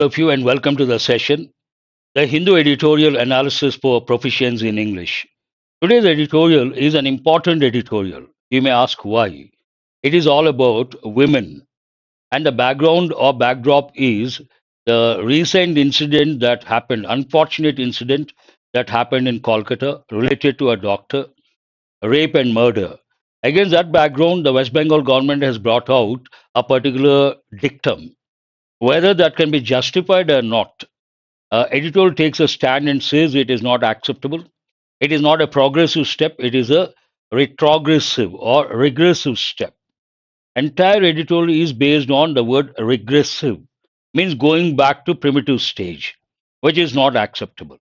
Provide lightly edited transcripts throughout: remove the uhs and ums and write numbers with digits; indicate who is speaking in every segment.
Speaker 1: Of you and welcome to the session, the Hindu Editorial Analysis for Proficiency in English. Today's editorial is an important editorial. You may ask why. It is all about women, and the background or backdrop is the recent incident that happened, unfortunate incident that happened in Kolkata related to a doctor, rape and murder. Against that background, the West Bengal government has brought out a particular dictum. Whether that can be justified or not, editorial takes a stand and says it is not acceptable. It is not a progressive step, it is a retrogressive or regressive step. Entire editorial is based on the word regressive, means going back to primitive stage, which is not acceptable.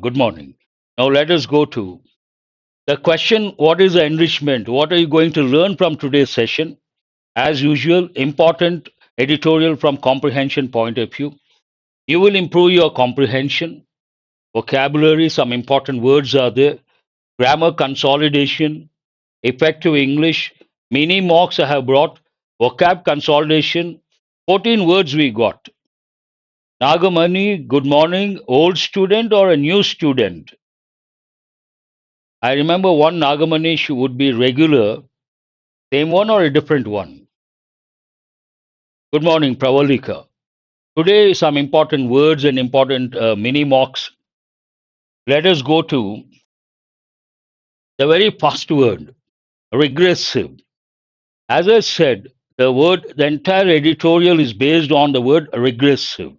Speaker 1: Good morning. Now let us go to the question, what is the enrichment? What are you going to learn from today's session? As usual, important editorial from comprehension point of view. You will improve your comprehension, vocabulary, some important words are there, grammar consolidation, effective English, mini mocks I have brought, vocab consolidation, 14 words we got. Nagamani, good morning, old student or a new student? I remember one Nagamani, she would be regular, same one or a different one? Good morning, Pravalika. Today, some important words and important mini mocks. Let us go to the very first word, regressive. As I said, the entire editorial is based on the word regressive.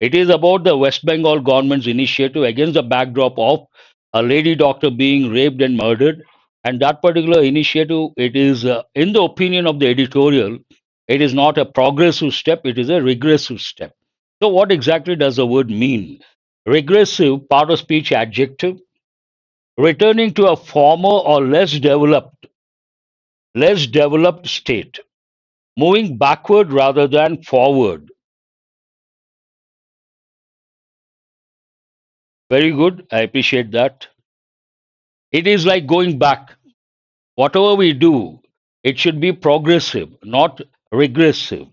Speaker 1: It is about the West Bengal government's initiative against the backdrop of a lady doctor being raped and murdered. And that particular initiative, it is, in the opinion of the editorial, it is not a progressive step, it is a regressive step. So, what exactly does the word mean? Regressive, part of speech adjective, returning to a former or less developed state, moving backward rather than forward. Very good. I appreciate that. It is like going back. Whatever we do, it should be progressive, not regressive.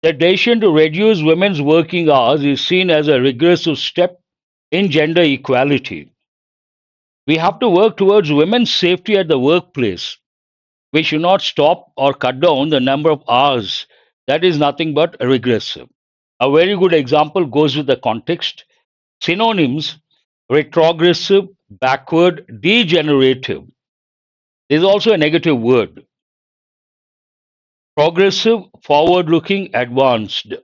Speaker 1: The decision to reduce women's working hours is seen as a regressive step in gender equality. We have to work towards women's safety at the workplace. We should not stop or cut down the number of hours. That is nothing but regressive. A very good example goes with the context. Synonyms, retrogressive, backward, degenerative. There is also a negative word. Progressive, forward looking, advanced.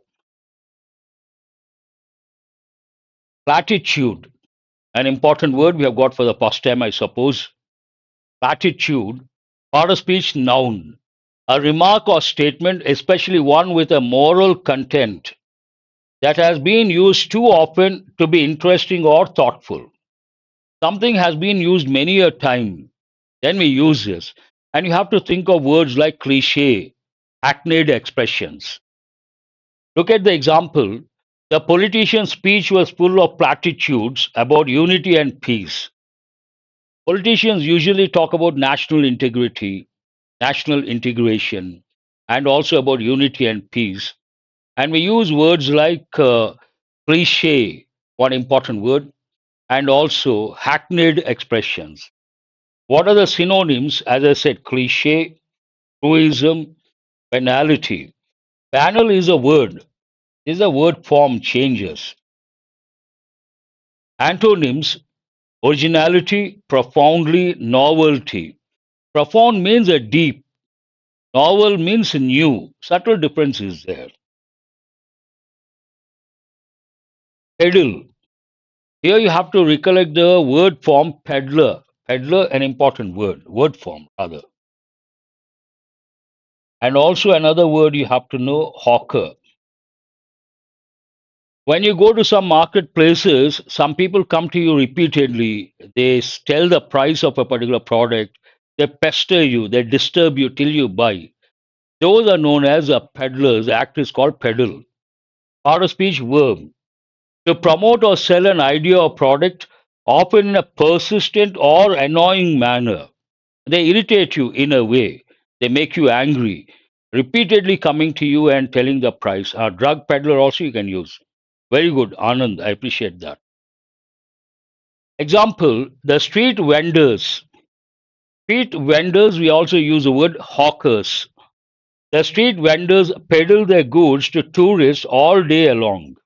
Speaker 1: Platitude, an important word we have got for the past time, I suppose. Platitude, part of speech noun. A remark or statement, especially one with a moral content, that has been used too often to be interesting or thoughtful. Something has been used many a time, then we use this. And you have to think of words like cliche, hackneyed expressions. Look at the example. The politician's speech was full of platitudes about unity and peace. Politicians usually talk about national integrity, national integration, and also about unity and peace. And we use words like cliche, one important word, and also hackneyed expressions. What are the synonyms? As I said, cliche, truism, banality. Banal is a word. Is a word form changes. Antonyms, originality, profoundly, novelty. Profound means a deep. Novel means new. Subtle difference is there. Peddle. Here you have to recollect the word form peddler. Peddler, an important word form rather. And also another word you have to know, hawker. When you go to some marketplaces, some people come to you repeatedly. They tell the price of a particular product. They pester you. They disturb you till you buy. Those are known as peddlers. The act is called peddle. Part of speech verb. To promote or sell an idea or product, often in a persistent or annoying manner. They irritate you in a way. They make you angry. repeatedly coming to you and telling the price. A drug peddler also you can use. Very good, Anand. I appreciate that. Example, the street vendors. Street vendors, we also use the word hawkers. The street vendors peddle their goods to tourists all day long.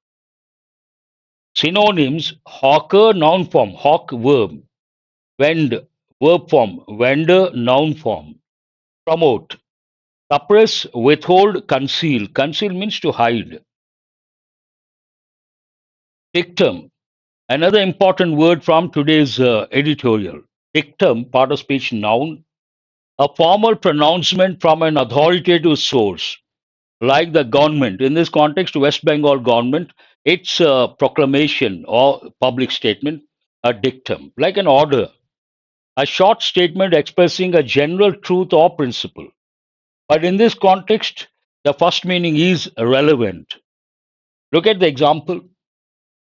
Speaker 1: Synonyms, hawker, noun form, hawk, verb. Vend, verb form, vendor, noun form. Promote, suppress, withhold, conceal. Conceal means to hide. Dictum, another important word from today's editorial. Dictum, part of speech noun, a formal pronouncement from an authoritative source, like the government. In this context, West Bengal government, its proclamation or public statement, a dictum, like an order, a short statement expressing a general truth or principle. But in this context, the first meaning is relevant. Look at the example.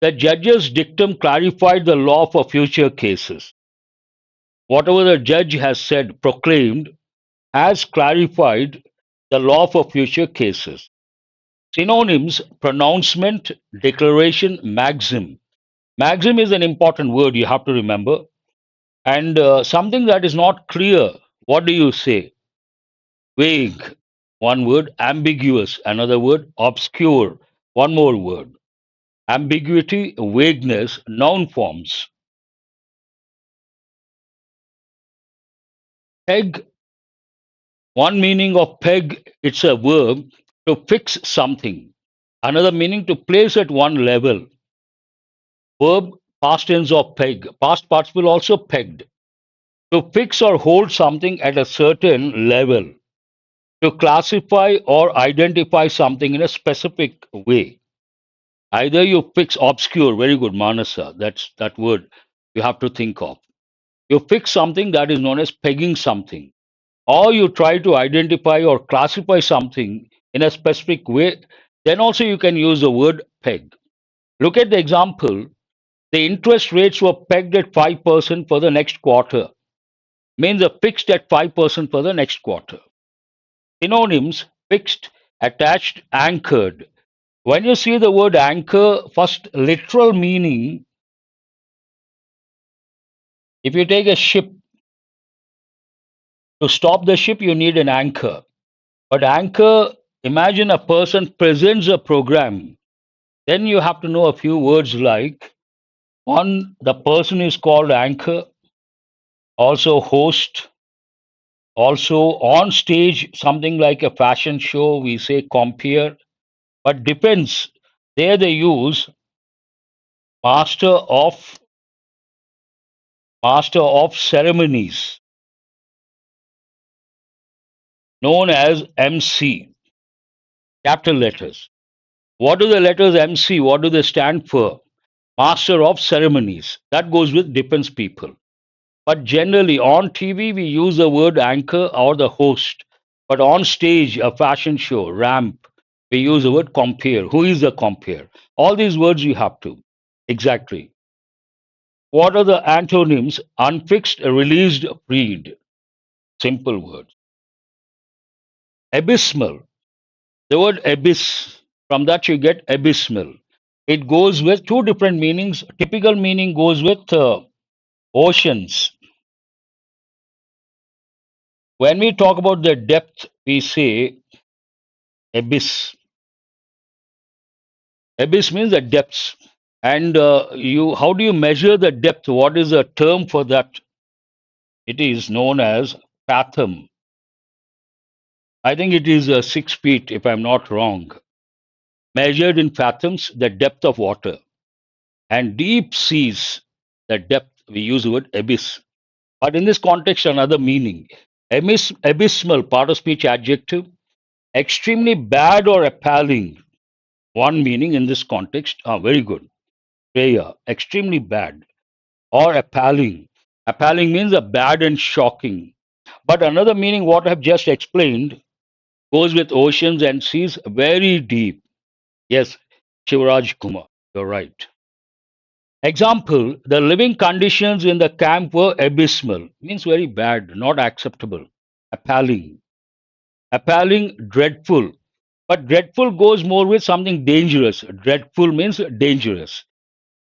Speaker 1: The judge's dictum clarified the law for future cases. Whatever the judge has said, proclaimed, has clarified the law for future cases. Synonyms, pronouncement, declaration, maxim. Maxim is an important word you have to remember. And something that is not clear, what do you say? Vague, one word. Ambiguous, another word. Obscure, one more word. Ambiguity, vagueness, noun forms. Peg, one meaning of peg, it's a verb to fix something. Another meaning to place at one level. Verb, past tense of peg. Past participle also pegged. To fix or hold something at a certain level. To classify or identify something in a specific way. Either you fix obscure, very good, Manasa, that's that word you have to think of. You fix something that is known as pegging something, or you try to identify or classify something in a specific way, then also you can use the word peg. Look at the example. The interest rates were pegged at 5% for the next quarter, means they're fixed at 5% for the next quarter. Synonyms, fixed, attached, anchored. When you see the word anchor, first literal meaning, if you take a ship, to stop the ship, you need an anchor. But anchor, imagine a person presents a program. Then you have to know a few words like one, the person is called anchor, also host, also on stage, something like a fashion show, we say compere, but depends. There they use master of master of ceremonies, known as MC, capital letters. What do the letters MC? What do they stand for? Master of ceremonies. That goes with depends people. But generally on TV we use the word anchor or the host. But on stage, a fashion show, ramp, we use the word compere. Who is the compere? All these words you have to. Exactly. What are the antonyms? Unfixed, released, freed. Simple words. Abysmal. The word abyss, from that you get abysmal. It goes with two different meanings. Typical meaning goes with oceans. When we talk about the depth, we say abyss. Abyss means the depths. And how do you measure the depth? What is the term for that? It is known as fathom. I think it is 6 feet, if I'm not wrong. Measured in fathoms, the depth of water. And deep seas, the depth, we use the word abyss. But in this context, another meaning. Abysmal, part of speech adjective. Extremely bad or appalling. One meaning in this context. Very good. Shreya, extremely bad or appalling. Appalling means a bad and shocking. But another meaning, what I've just explained, goes with oceans and seas very deep. Yes, Shivraj Kumar, you're right. Example, the living conditions in the camp were abysmal, means very bad, not acceptable, appalling. Appalling, dreadful. But dreadful goes more with something dangerous. Dreadful means dangerous.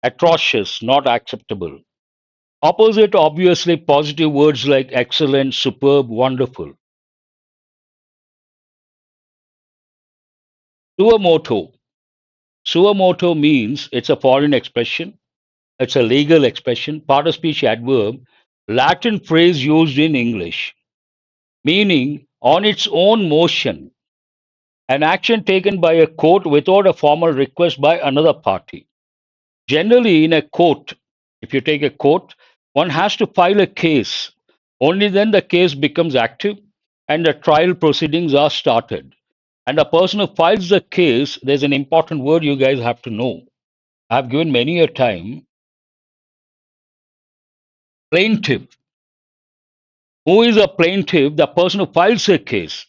Speaker 1: Atrocious, not acceptable. Opposite, obviously, positive words like excellent, superb, wonderful. Suo motu. Suo motu means it's a foreign expression, it's a legal expression, part of speech adverb, Latin phrase used in English, meaning on its own motion, an action taken by a court without a formal request by another party. Generally, in a court, if you take a court, one has to file a case. Only then the case becomes active and the trial proceedings are started. And the person who files the case, there's an important word you guys have to know. I've given many a time plaintiff. Who is a plaintiff? The person who files a case.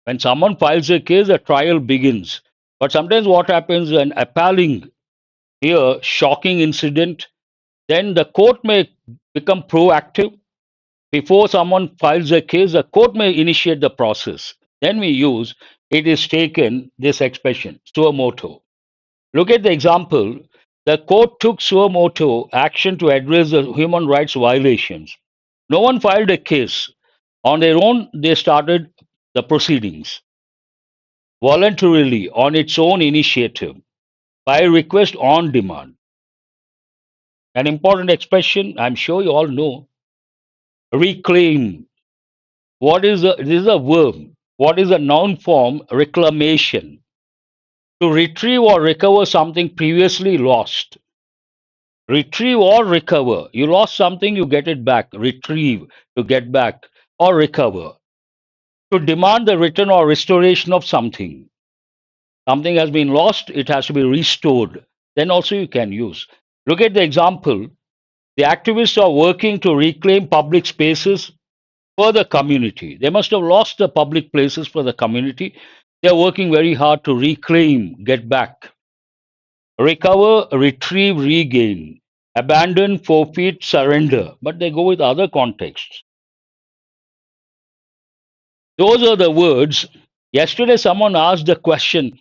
Speaker 1: When someone files a case, the trial begins. But sometimes what happens, an appalling, here, shocking incident, then the court may become proactive. Before someone files a case, the court may initiate the process. Then we use, it is taken, this expression, suo motu. Look at the example. The court took suo motu action to address the human rights violations. No one filed a case. On their own, they started the proceedings voluntarily on its own initiative by request on demand. An important expression, I'm sure you all know, reclaim. This is a verb. What is a noun form? Reclamation. To retrieve or recover something previously lost. Retrieve or recover. You lost something, you get it back. Retrieve, to get back or recover. To demand the return or restoration of something. Something has been lost, it has to be restored. Then also you can use. Look at the example. The activists are working to reclaim public spaces for the community. They must have lost the public places for the community. They are working very hard to reclaim, get back. Recover, retrieve, regain. Abandon, forfeit, surrender. But they go with other contexts. Those are the words. Yesterday, someone asked the question,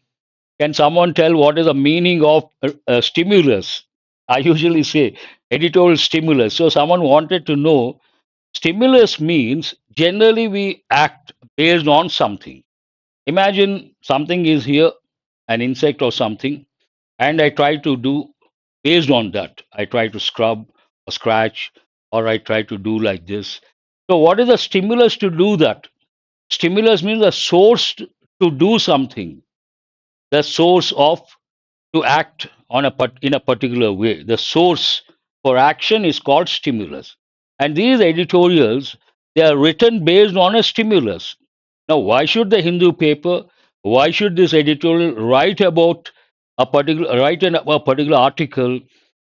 Speaker 1: can someone tell what is the meaning of stimulus? I usually say editorial stimulus. So someone wanted to know stimulus means generally we act based on something. Imagine something is here, an insect or something, and I try to do based on that. I try to scrub or scratch, or I try to do like this. So, what is the stimulus to do that? Stimulus means the source to do something, the source of to act on in a particular way. The source for action is called stimulus. And these editorials, they are written based on a stimulus. Now, why should the Hindu paper, why should this editorial write about a particular article?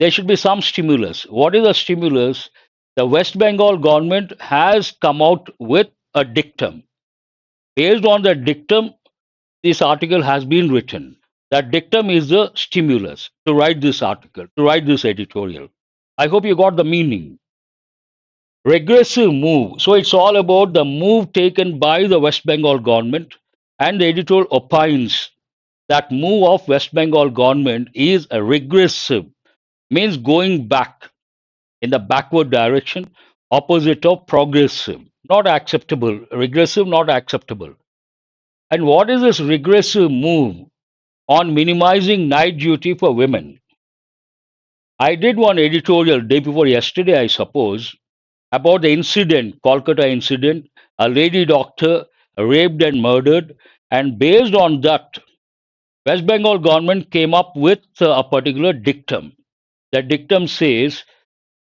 Speaker 1: There should be some stimulus. What is a stimulus? The West Bengal government has come out with a dictum. Based on the dictum, this article has been written. That dictum is the stimulus to write this article, to write this editorial. I hope you got the meaning. Regressive move. So it's all about the move taken by the West Bengal government, and the editorial opines that move of West Bengal government is a regressive, means going back in the backward direction, opposite of progressive, not acceptable, regressive, not acceptable. And what is this regressive move on minimizing night duty for women? I did one editorial day before yesterday, I suppose, about the incident, Kolkata incident, a lady doctor raped and murdered, and based on that, West Bengal government came up with a particular dictum. The dictum says,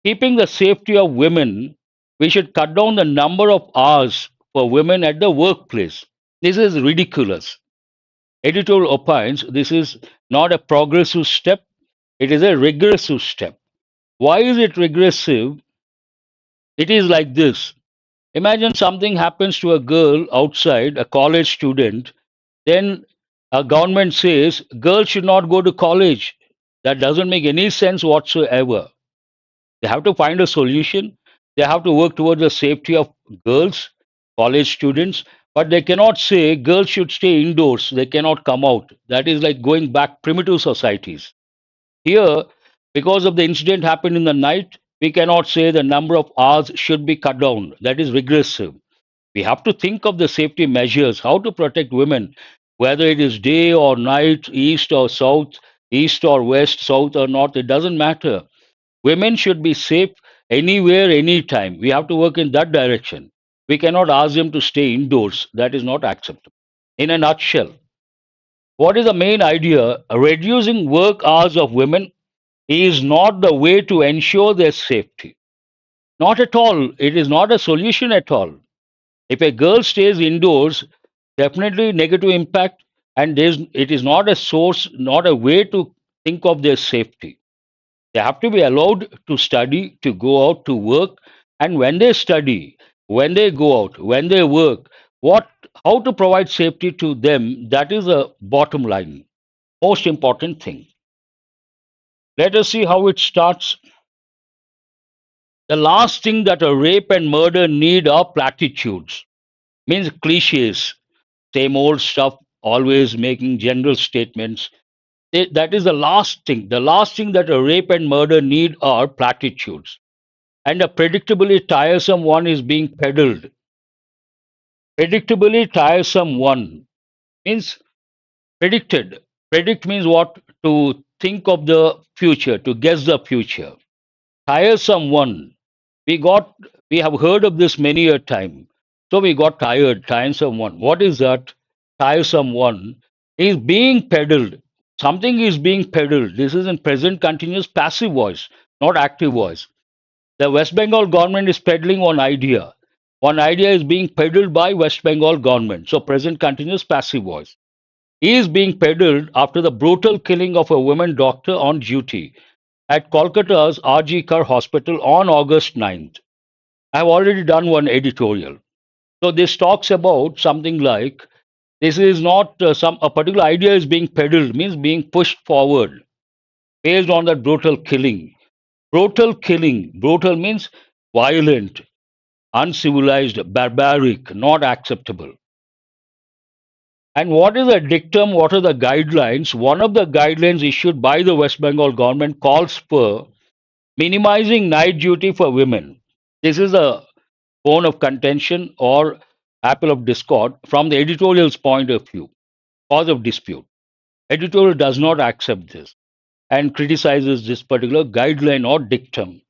Speaker 1: keeping the safety of women, we should cut down the number of hours for women at the workplace. This is ridiculous. Editorial opines this is not a progressive step, it is a regressive step. Why is it regressive? It is like this. Imagine something happens to a girl outside, a college student, then a government says girls should not go to college. That doesn't make any sense whatsoever. They have to find a solution. They have to work towards the safety of girls, college students, But they cannot say girls should stay indoors, they cannot come out. That is like going back primitive societies. Here, because of the incident happened in the night, we cannot say the number of hours should be cut down. That is regressive. We have to think of the safety measures, how to protect women, whether it is day or night, east or south, east or west, south or north, it doesn't matter. Women should be safe anywhere, anytime. We have to work in that direction. We cannot ask them to stay indoors. That is not acceptable. In a nutshell, what is the main idea? Reducing work hours of women is not the way to ensure their safety. Not at all. It is not a solution at all. If a girl stays indoors, definitely negative impact, and it is not a source, not a way to think of their safety. They have to be allowed to study, to go out to work, and when they study, when they go out, when they work, what how to provide safety to them, that is a bottom line, most important thing. Let us see how it starts. The last thing that a rape and murder need are platitudes, means cliches, same old stuff, always making general statements. That is the last thing. The last thing that a rape and murder need are platitudes. And a predictably tiresome one is being peddled. Predictably tiresome one means predicted. Predict means what? To think of the future, to guess the future. Tiresome one. We got we have heard of this many a time. So we got tired, tiresome one. What is that? Tiresome one is being peddled. Something is being peddled. This is in present continuous passive voice, not active voice. The West Bengal government is peddling one idea. One idea is being peddled by West Bengal government. So present continuous passive voice. He is being peddled after the brutal killing of a woman doctor on duty at Kolkata's RG Kar Hospital on August 9th. I have already done one editorial. So this talks about something like this is not some a particular idea is being peddled, means being pushed forward based on that brutal killing. Brutal killing. Brutal means violent, uncivilized, barbaric, not acceptable. And what is a dictum? What are the guidelines? One of the guidelines issued by the West Bengal government calls for minimizing night duty for women. This is a bone of contention or apple of discord from the editorial's point of view, cause of dispute. Editorial does not accept this and criticizes this particular guideline or dictum.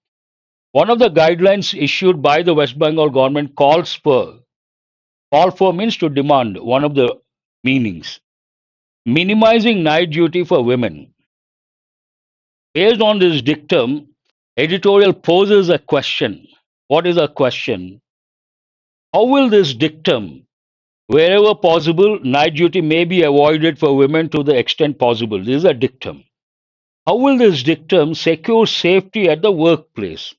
Speaker 1: One of the guidelines issued by the West Bengal government call for means to demand, one of the meanings. Minimizing night duty for women. Based on this dictum, editorial poses a question. What is a question? How will this dictum, wherever possible, night duty may be avoided for women to the extent possible? This is a dictum. How will this dictum secure safety at the workplace?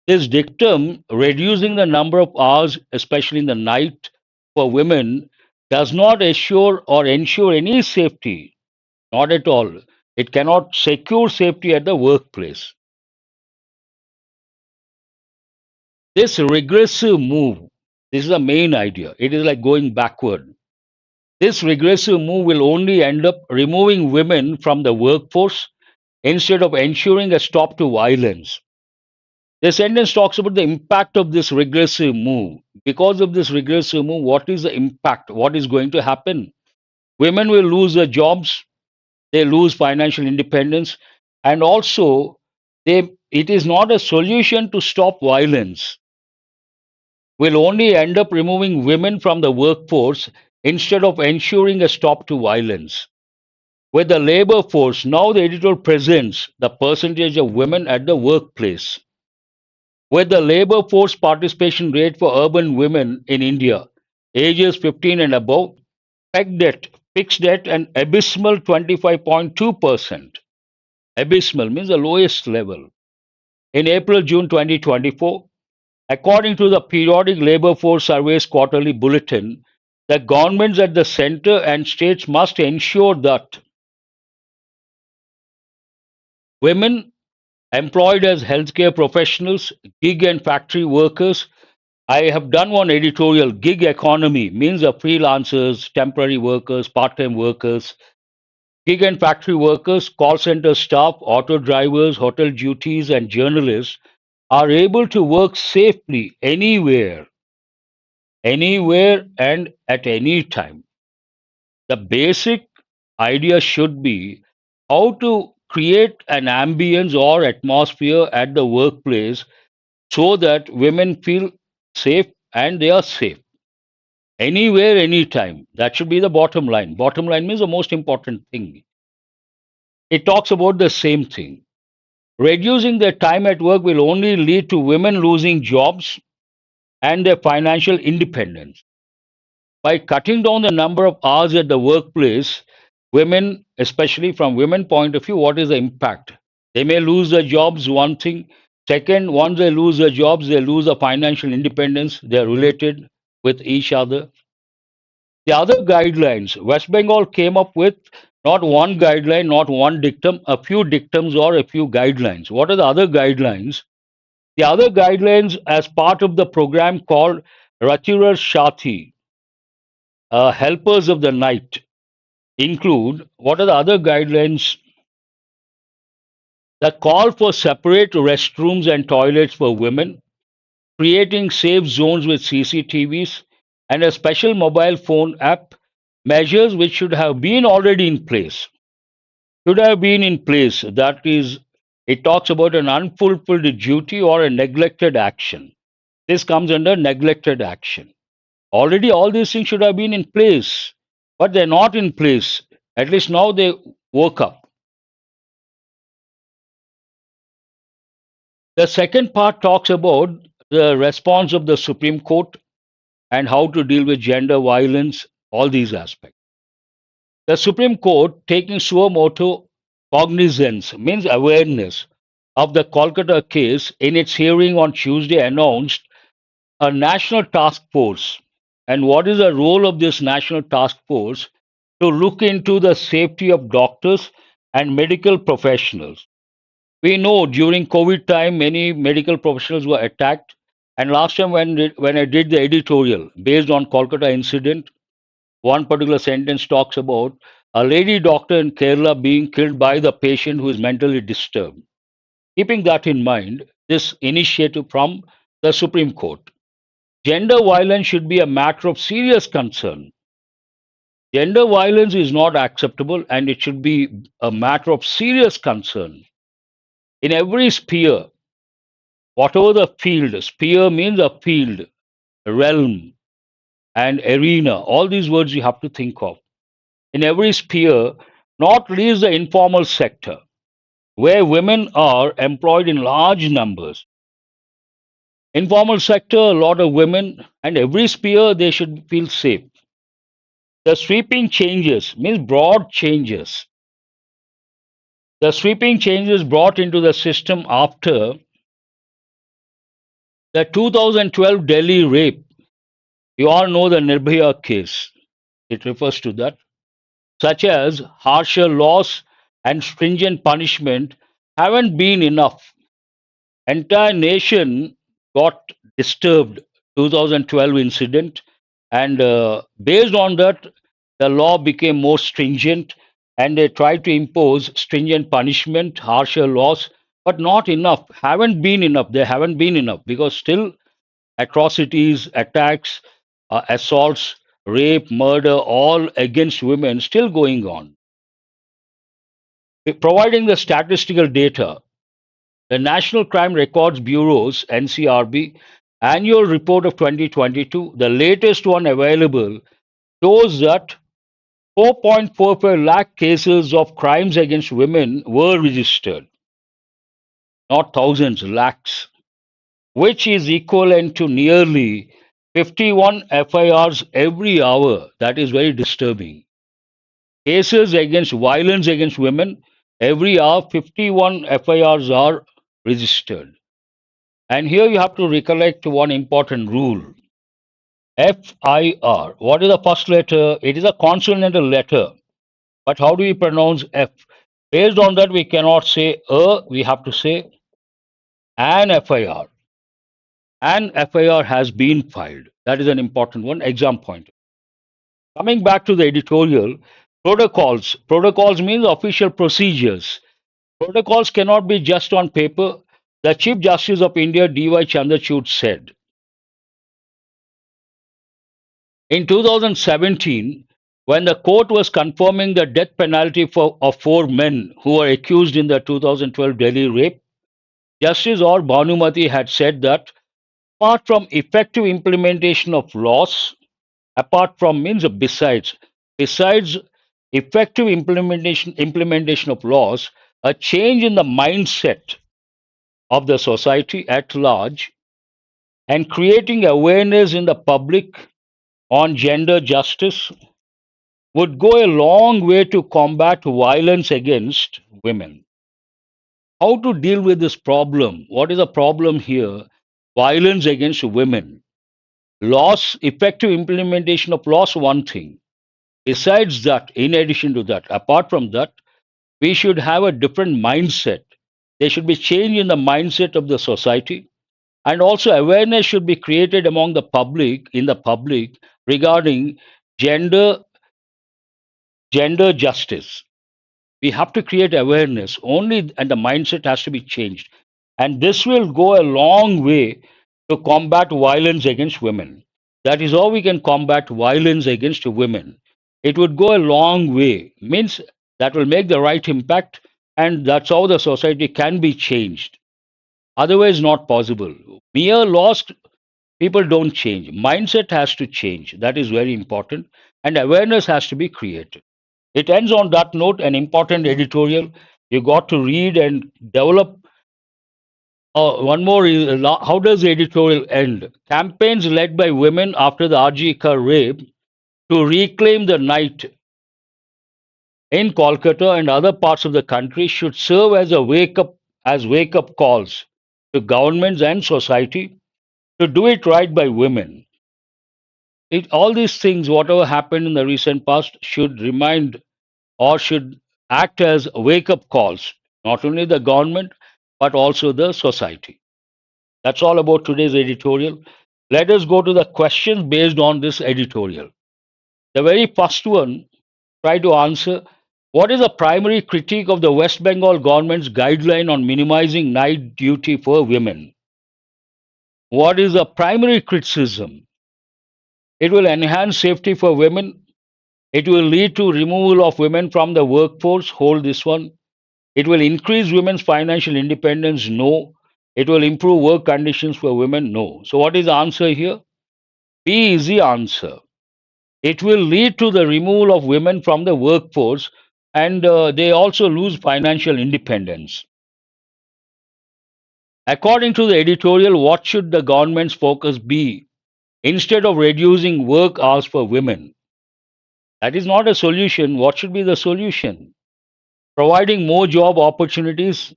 Speaker 1: This dictum, reducing the number of hours, especially in the night, for women, does not assure or ensure any safety. Not at all. It cannot secure safety at the workplace. This regressive move, this is the main idea. It is like going backward. This regressive move will only end up removing women from the workforce instead of ensuring a stop to violence. The sentence talks about the impact of this regressive move. Because of this regressive move, what is the impact? What is going to happen? Women will lose their jobs, they lose financial independence, and also it is not a solution to stop violence. Will only end up removing women from the workforce instead of ensuring a stop to violence. With the labor force, now the editor presents the percentage of women at the workplace. With the labor force participation rate for urban women in India, ages 15 and above, fixed at an abysmal 25.2%. Abysmal means the lowest level. In April-June 2024, according to the periodic labor force surveys quarterly bulletin, the governments at the center and states must ensure that women employed as healthcare professionals, gig and factory workers I have done one editorial. Gig economy means the freelancers, temporary workers, part-time workers, gig and factory workers, call center staff, auto drivers, hotel duties, and journalists are able to work safely anywhere and at any time. The basic idea should be how to create an ambience or atmosphere at the workplace so that women feel safe and they are safe anywhere, anytime. That should be the bottom line. Bottom line means the most important thing. It talks about the same thing. Reducing their time at work will only lead to women losing jobs and their financial independence. By cutting down the number of hours at the workplace, women, especially from women point of view, what is the impact? They may lose their jobs, one thing. Second, once they lose their jobs, they lose the financial independence. They're related with each other. The other guidelines, West Bengal came up with not one guideline, not one dictum, a few dictums or a few guidelines. What are the other guidelines? The other guidelines, as part of the program called Rachira Shati, Helpers of the Night, include what are the other guidelines? The call for separate restrooms and toilets for women, creating safe zones with CCTVs, and a special mobile phone app, measures which should have been already in place. Should have been in place. That is, it talks about an unfulfilled duty or a neglected action. This comes under neglected action. Already all these things should have been in place, but they're not in place. At least now they woke up. The second part talks about the response of the Supreme Court and how to deal with gender violence, all these aspects. The Supreme Court, taking Suo Motu cognizance, means awareness, of the Kolkata case in its hearing on Tuesday, announced a national task force. And what is the role of this national task force? To look into the safety of doctors and medical professionals. We know during COVID time, many medical professionals were attacked. And last time when I did the editorial based on Kolkata incident, one particular sentence talks about a lady doctor in Kerala being killed by the patient who is mentally disturbed. Keeping that in mind, this initiative from the Supreme Court. Gender violence should be a matter of serious concern. Gender violence is not acceptable and it should be a matter of serious concern. In every sphere, whatever the field, sphere means a field, realm, and arena, all these words you have to think of. In every sphere, not least the informal sector, where women are employed in large numbers. Informal sector, a lot of women, and every sphere they should feel safe. The sweeping changes means broad changes. The sweeping changes brought into the system after the 2012 Delhi rape. You all know the Nirbhaya case. It refers to that, such as harsher laws and stringent punishment haven't been enough. Entire nation got disturbed 2012 incident, and based on that, the law became more stringent, and they tried to impose stringent punishment, harsher laws, but not enough. Haven't been enough. They haven't been enough because still atrocities, attacks, assaults, rape, murder, all against women still going on. Providing the statistical data, the National Crime Records Bureau's NCRB annual report of 2022, the latest one available, shows that 4.45 lakh cases of crimes against women were registered, not thousands, lakhs, which is equivalent to nearly 51 FIRs every hour. That is very disturbing. Cases against violence against women, every hour 51 FIRs are registered. And here you have to recollect one important rule. FIR. What is the first letter? It is a consonantal letter. But how do we pronounce F? Based on that, we cannot say we have to say an FIR. An FIR has been filed. That is an important one, exam point. Coming back to the editorial, protocols. Protocols means official procedures. Protocols cannot be just on paper. The Chief Justice of India, D.Y. Chandrachud, said. In 2017, when the court was confirming the death penalty of four men who were accused in the 2012 Delhi rape, Justice R. Bhanumati had said that apart from effective implementation of laws, apart from means besides effective implementation of laws, a change in the mindset of the society at large and creating awareness in the public on gender justice would go a long way to combat violence against women. How to deal with this problem? What is the problem here? Violence against women. Laws, effective implementation of laws, one thing. Besides that, in addition to that, apart from that, we should have a different mindset. There should be change in the mindset of the society, and also awareness should be created among the public, in the public, regarding gender gender justice. We have to create awareness only, and the mindset has to be changed. And this will go a long way to combat violence against women. That is how we can combat violence against women. It would go a long way, means that will make the right impact, and that's how the society can be changed. Otherwise, not possible. Mere laws, people don't change. Mindset has to change. That is very important. And awareness has to be created. It ends on that note, an important editorial. You got to read and develop. One more is how does the editorial end? Campaigns led by women after the RG Kar rape to reclaim the night in Kolkata and other parts of the country should serve as a wake up calls to governments and society to do it right by women. All these things, whatever happened in the recent past, should remind or should act as wake up calls, not only the government, but also the society. That's all about today's editorial. Let us go to the questions based on this editorial. The very first one, try to answer what is the primary critique of the West Bengal government's guideline on minimizing night duty for women? What is the primary criticism? It will enhance safety for women. It will lead to removal of women from the workforce. Hold this one. It will increase women's financial independence. No. It will improve work conditions for women. No. So what is the answer here? B is the answer. It will lead to the removal of women from the workforce, and they also lose financial independence. According to the editorial, what should the government's focus be? Instead of reducing work hours for women, that is not a solution. What should be the solution? Providing more job opportunities,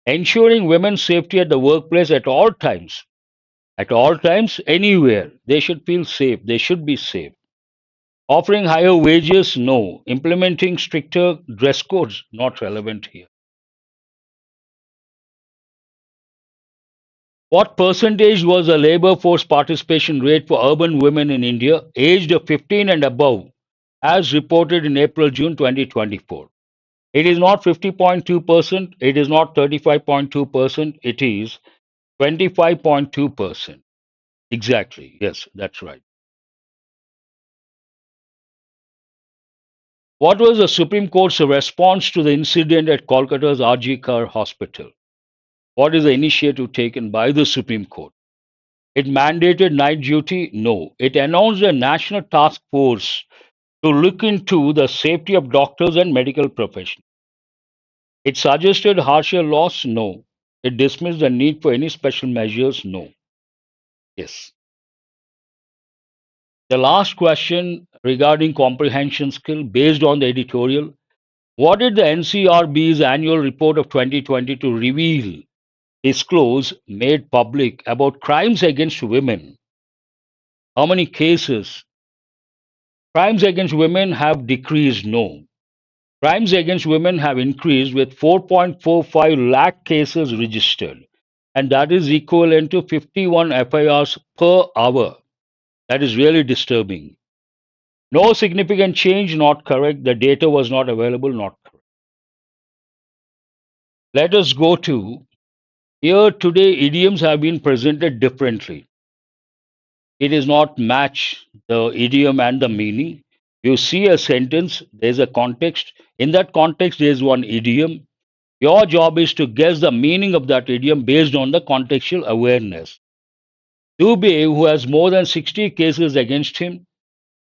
Speaker 1: ensuring women's safety at the workplace at all times, anywhere. They should feel safe. They should be safe. Offering higher wages, no. Implementing stricter dress codes, not relevant here. What percentage was the labor force participation rate for urban women in India aged 15 and above, as reported in April June 2024? It is not 50.2%, it is not 35.2%, it is 25.2%. Exactly, yes, that's right. What was the Supreme Court's response to the incident at Kolkata's RG Kar Hospital? What is the initiative taken by the Supreme Court? It mandated night duty? No. It announced a national task force to look into the safety of doctors and medical professionals. It suggested harsher laws? No. It dismissed the need for any special measures? No. Yes. The last question regarding comprehension skill based on the editorial. What did the NCRB's annual report of 2022 reveal, disclose, made public about crimes against women? How many cases? Crimes against women have decreased? No. Crimes against women have increased with 4.45 lakh cases registered. and that is equivalent to 51 FIRs per hour. That is really disturbing. No significant change, not correct. The data was not available, not correct. Let us go to here today. Idioms have been presented differently. It is not match the idiom and the meaning. You see a sentence, there's a context. In that context, there's one idiom. Your job is to guess the meaning of that idiom based on the contextual awareness. Dubey, who has more than 60 cases against him,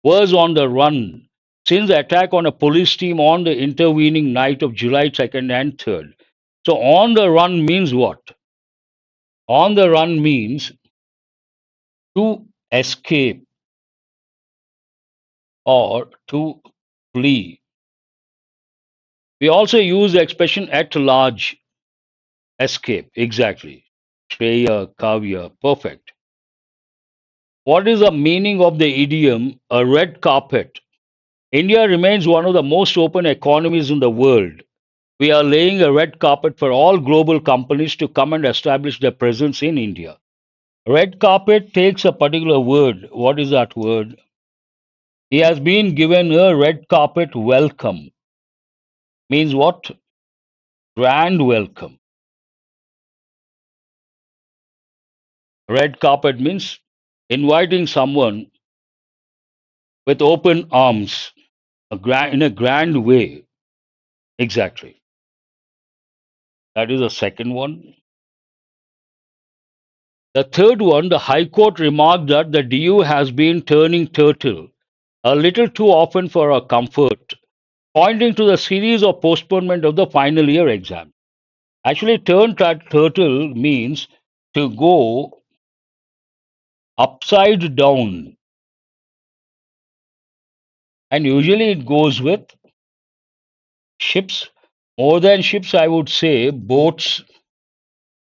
Speaker 1: was on the run since the attack on a police team on the intervening night of July 2nd and 3rd. So, on the run means what? On the run means to escape or to flee. We also use the expression at large, escape, exactly. Shreya, Kavya, perfect. What is the meaning of the idiom a red carpet? India remains one of the most open economies in the world. We are laying a red carpet for all global companies to come and establish their presence in India. Red carpet takes a particular word. What is that word? He has been given a red carpet welcome. Means what? Grand welcome. Red carpet means inviting someone with open arms, in a grand way. Exactly. That is the second one. The third one, the High Court remarked that the DU has been turning turtle a little too often for our comfort, pointing to the series of postponement of the final year exam. Actually, turtle means to go upside down, and usually it goes with ships. More than ships, I would say boats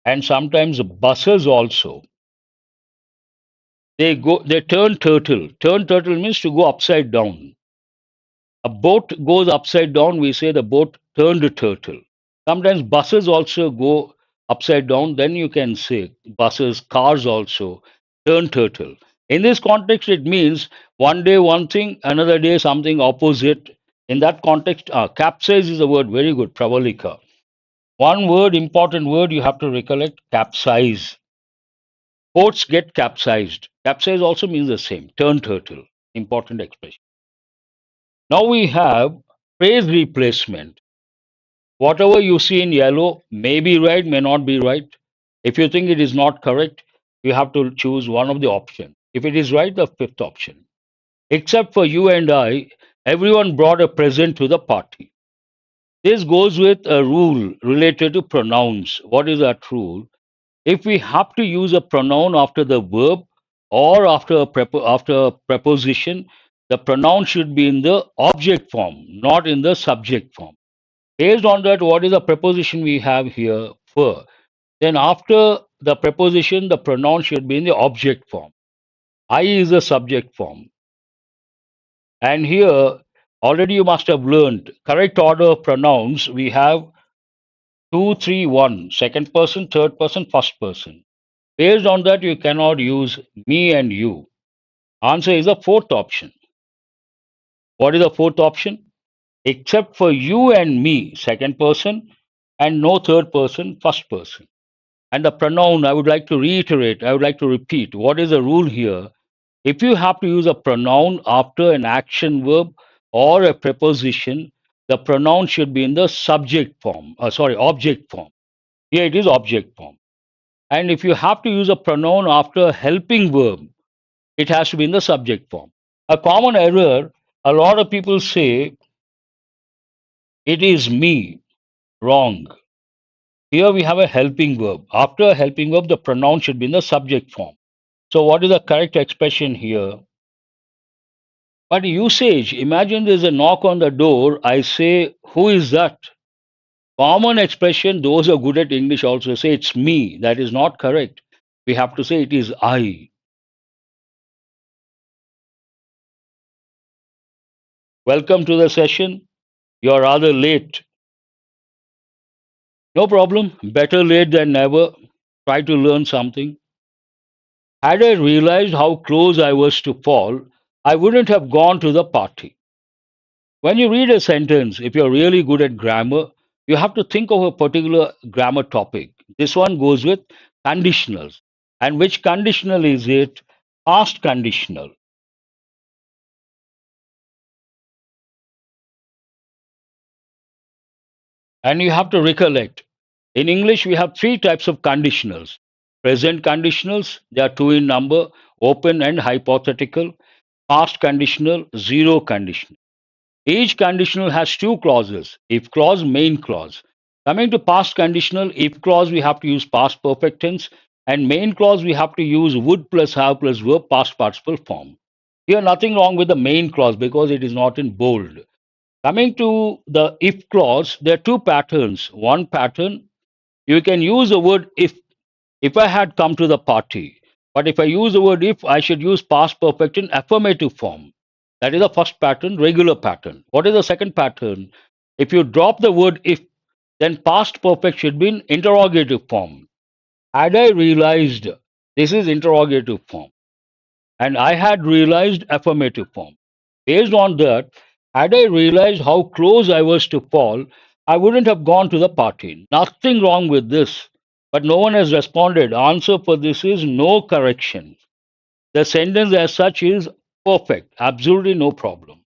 Speaker 1: and sometimes buses also. They turn turtle. Turn turtle means to go upside down. A boat goes upside down, we say the boat turned a turtle. Sometimes buses also go upside down, then you can say buses, cars also turn turtle. In this context, it means one day one thing, another day something opposite. In that context, capsize is a word, very good, pravalika. One word, important word you have to recollect, capsize. Boats get capsized. Capsize also means the same, turn turtle, important expression. Now we have phrase replacement. Whatever you see in yellow may be right, may not be right. If you think it is not correct, you have to choose one of the options. If it is right, the fifth option. Except for you and I, everyone brought a present to the party. This goes with a rule related to pronouns. What is that rule? If we have to use a pronoun after the verb or after after a preposition, the pronoun should be in the object form, not in the subject form. Based on that, what is the preposition we have here for? Then after the preposition, the pronoun should be in the object form. I is the subject form. And here, already you must have learned correct order of pronouns. We have 2, 3, 1, second person, third person, first person. Based on that, you cannot use me and you. Answer is the fourth option. What is the fourth option? Except for you and me, second person, and no third person, first person. And the pronoun, I would like to reiterate, I would like to repeat. What is the rule here? If you have to use a pronoun after an action verb or a preposition, the pronoun should be in the subject form, object form. Here it is object form. And if you have to use a pronoun after a helping verb, it has to be in the subject form. A common error, a lot of people say, it is me, wrong. Here we have a helping verb. After a helping verb, the pronoun should be in the subject form. So, what is the correct expression here? But usage, imagine there's a knock on the door. I say, who is that? Common expression, those who are good at English also say, it's me. That is not correct. We have to say, it is I. Welcome to the session. You're rather late. No problem. Better late than never. Try to learn something. Had I realized how close I was to fall, I wouldn't have gone to the party. When you read a sentence, if you're really good at grammar, you have to think of a particular grammar topic. This one goes with conditionals. And which conditional is it? Past conditional. And you have to recollect. In English, we have three types of conditionals. Present conditionals, there are two in number, open and hypothetical. Past conditional, zero conditional. Each conditional has two clauses, if clause, main clause. Coming to past conditional, if clause, we have to use past perfect tense, and main clause, we have to use would plus have plus verb past participle form. Here, nothing wrong with the main clause because it is not in bold. Coming to the if clause, there are two patterns. One pattern, you can use the word if I had come to the party. But if I use the word if, I should use past perfect in affirmative form. That is the first pattern, regular pattern. What is the second pattern? If you drop the word if, then past perfect should be in interrogative form. Had I realized, this is interrogative form. And I had realized affirmative form. Based on that, had I realized how close I was to fall, I wouldn't have gone to the party. Nothing wrong with this. But no one has responded. Answer for this is no correction. The sentence as such is perfect. Absolutely no problem.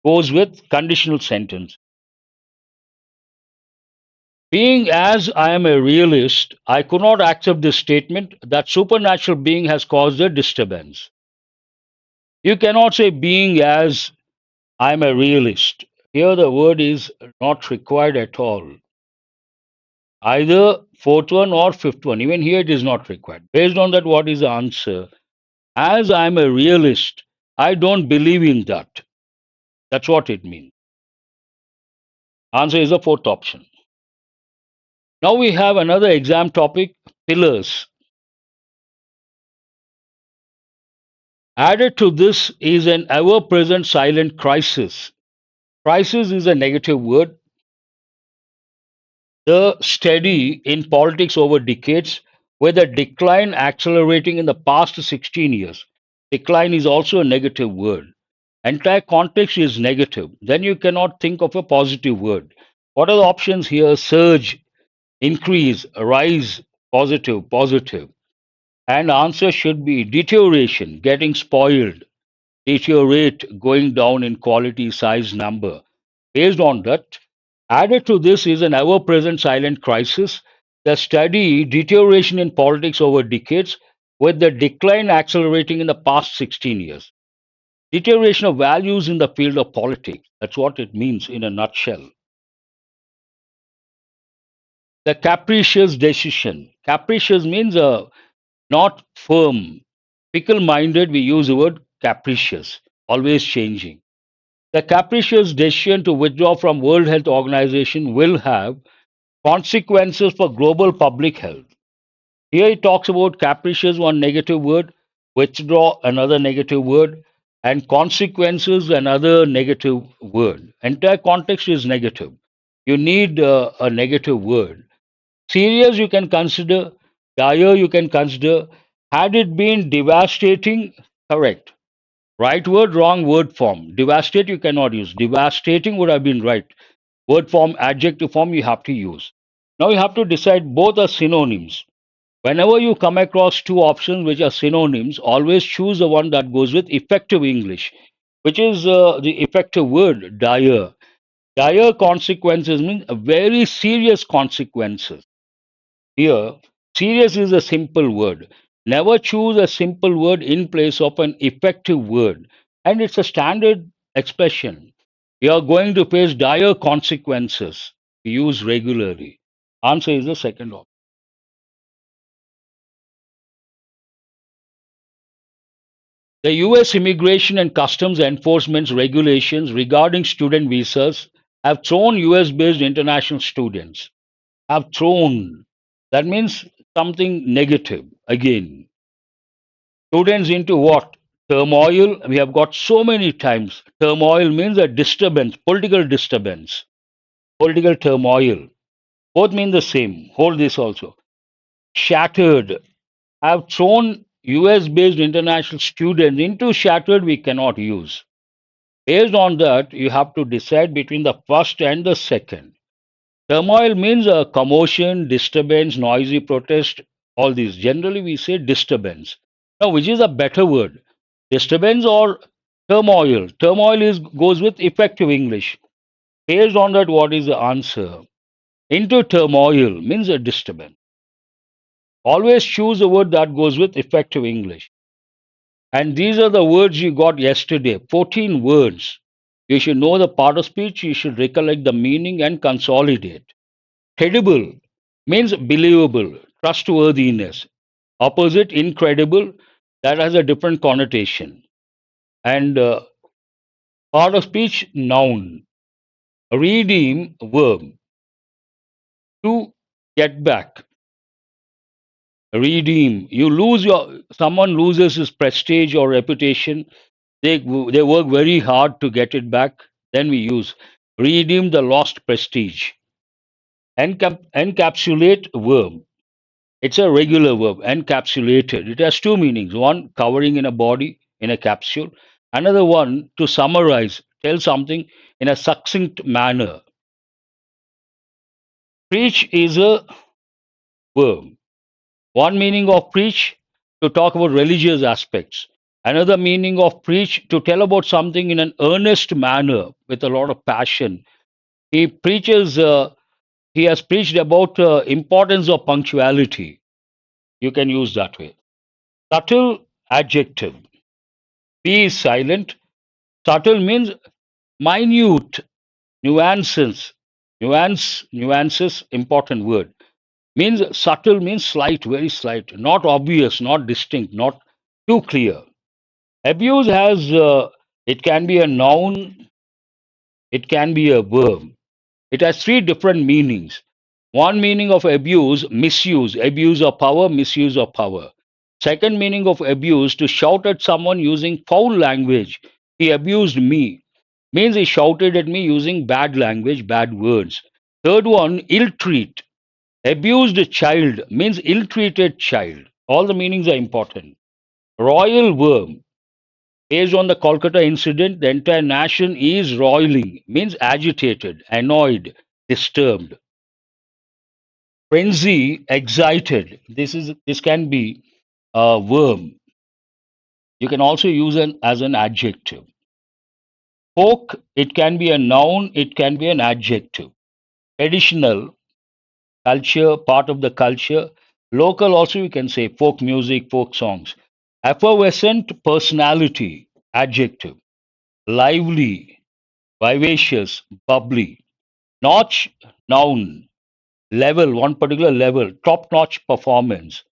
Speaker 1: Goes with conditional sentence. Being as I am a realist, I could not accept this statement that supernatural being has caused a disturbance. You cannot say being as I'm a realist. Here the word is not required at all. Either fourth one or fifth one. Even here it is not required. Based on that, what is the answer? As I'm a realist, I don't believe in that. That's what it means. Answer is the fourth option. Now we have another exam topic, pillars. Added to this is an ever present silent crisis. Crisis is a negative word. The steady in politics over decades, with a decline accelerating in the past 16 years. Decline is also a negative word. Entire context is negative. Then you cannot think of a positive word. What are the options here? Surge, increase, rise, positive, positive. And answer should be deterioration, getting spoiled, deteriorate, going down in quality, size, number. Based on that, added to this is an ever present silent crisis, the steady deterioration in politics over decades, with the decline accelerating in the past 16 years. Deterioration of values in the field of politics. That's what it means in a nutshell. The capricious decision. Capricious means not firm. Fickle minded, we use the word capricious, always changing. The capricious decision to withdraw from World Health Organization will have consequences for global public health. Here it talks about capricious, one negative word, withdraw, another negative word, and consequences, another negative word. Entire context is negative. You need a negative word. Serious, you can consider. Dire, you can consider. Had it been devastating, correct. Right word, wrong word form. Devastate, you cannot use. Devastating would have been right. Word form, adjective form, you have to use. Now you have to decide both are synonyms. Whenever you come across two options which are synonyms, always choose the one that goes with effective English, which is the effective word, dire. Dire consequences means very serious consequences. Here, serious is a simple word. Never choose a simple word in place of an effective word. And it's a standard expression. You are going to face dire consequences. Use regularly. Answer is the second option. The US Immigration and Customs Enforcement's regulations regarding student visas have thrown US based international students. Have thrown. That means something negative again. Students into what? Turmoil. We have got so many times. Turmoil means a disturbance, political disturbance, political turmoil. Both mean the same. Hold this also. Shattered. Have thrown US based international students into shattered we cannot use. Based on that, you have to decide between the first and the second. Turmoil means a commotion, disturbance, noisy protest, all these. Generally, we say disturbance. Now, which is a better word? Disturbance or turmoil? Turmoil is goes with effective English. Based on that, what is the answer? Into turmoil means a disturbance. Always choose a word that goes with effective English. And these are the words you got yesterday 14 words. You should know the part of speech, you should recollect the meaning and consolidate. Credible means believable, trustworthiness. Opposite, incredible, that has a different connotation. And part of speech, noun. Redeem, verb. To get back. Redeem. Someone loses his prestige or reputation. They work very hard to get it back. Then we use redeem the lost prestige. Encapsulate, verb. It's a regular verb, encapsulated. It has two meanings. One, covering in a body, in a capsule. Another one, to summarize, tell something in a succinct manner. Preach is a verb. One meaning of preach, to talk about religious aspects. Another meaning of preach, to tell about something in an earnest manner with a lot of passion. He preaches, he has preached about importance of punctuality. You can use that way. Subtle, adjective. P is silent. Subtle means minute, nuances. Nuances, important word. Means subtle means slight, very slight, not obvious, not distinct, not too clear. Abuse has, it can be a noun, it can be a verb. It has three different meanings. One meaning of abuse, misuse, abuse of power, misuse of power. Second meaning of abuse, to shout at someone using foul language. He abused me, means he shouted at me using bad language, bad words. Third one, ill treat. Abused child means ill treated child. All the meanings are important. Royal verb. Based on the Kolkata incident, the entire nation is roiling, means agitated, annoyed, disturbed. Frenzy, excited. This can be a verb. You can also use an as an adjective. Folk, it can be a noun, it can be an adjective. Traditional, culture, part of the culture. Local, also you can say folk music, folk songs. Effervescent personality, adjective. Lively, vivacious, bubbly. Notch, noun. Level, one particular level. Top notch performance.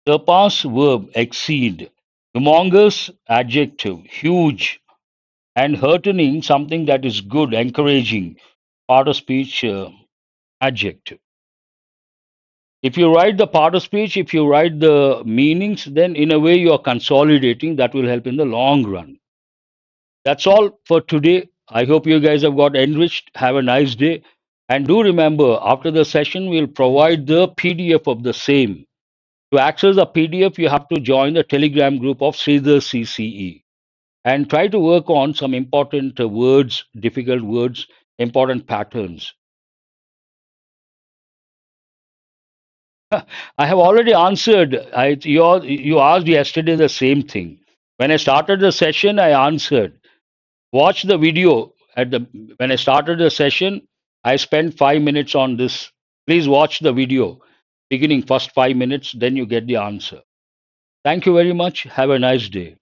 Speaker 1: Surpass, verb. Exceed. Humongous, adjective. Huge. And heartening, something that is good, encouraging. Part of speech, adjective. If you write the part of speech, if you write the meanings, then in a way you are consolidating. That will help in the long run. That's all for today. I hope you guys have got enriched. Have a nice day. And do remember, after the session, we'll provide the PDF of the same. To access the PDF, you have to join the Telegram group of SREEDHAR'S CCE and try to work on some important words, difficult words, important patterns. I have already answered. You asked yesterday the same thing. When I started the session, I answered. Watch the video when I started the session. I spent 5 minutes on this. Please watch the video, beginning first 5 minutes, then you get the answer. Thank you very much. Have a nice day.